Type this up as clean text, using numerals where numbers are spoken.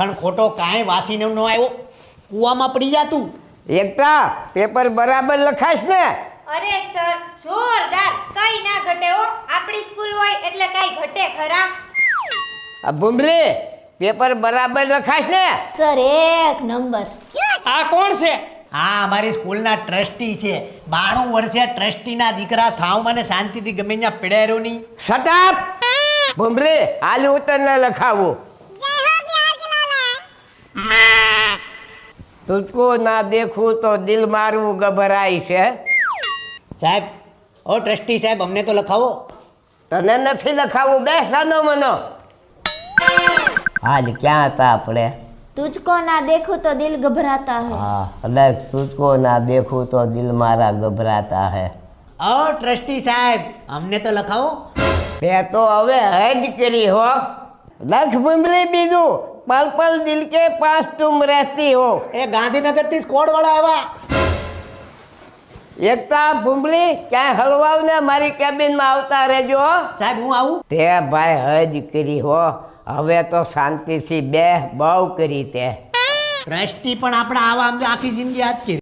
પણ ખોટો કાંઈ વાસીને ન આવ્યો, કૂવામાં પડી જા તું. એકતા પેપર બરાબર લખાશ ને? અરે સર જોરદાર, કઈ ના ઘટે હો. આપણી સ્કૂલ હોય એટલે કઈ ઘટે ખરા? આ ભૂમરી પેપર બરાબર લખાશ ને? સર એક નંબર. આ કોણ છે? હા, અમારી સ્કૂલના ટ્રસ્ટી છે. 92 વર્ષે ટ્રસ્ટીના દીકરા થાવ, મને શાંતિથી ગમે ત્યાં પીડાયો નહીં. શટ અપ ભૂમરી, હાલ ઉતરને લખાવું. તુझको ના દેખું તો દિલ મારું ગભરાય છે. સાહેબ, ઓ ટ્રસ્ટી સાહેબ, અમને તો લખાવો. તને નથી લખાવું, બેસાનો મનો. હાલ ક્યાં હતા આપણે? તુझको ना देखूं तो दिल घबराता है. હા, એટલે તુझको ના દેખું તો દિલ મારા ગભરાતા હે. ઓ ટ્રસ્ટી સાહેબ, અમને તો લખાવો. તે તો હવે હજ કરી હો. લખ ભૂમરી બીજું, પલ પલ દિલ કે પાસ તુમ રહેતી હો. એ ગાંધીનગરથી સ્કોડ વાળા આવ્યા. એકતા ભૂમરી ક્યાંય હલવાવ ને, મારી કેબિનમાં આવતા રહેજો હો. સાહેબ, હું આવું? તે ભાઈ હજ કરી હો. હવે તો શાંતિથી બે બહુ કરી તે. ટ્રસ્ટી પણ આપણા આવા આખી જિંદગી યાદ કરી.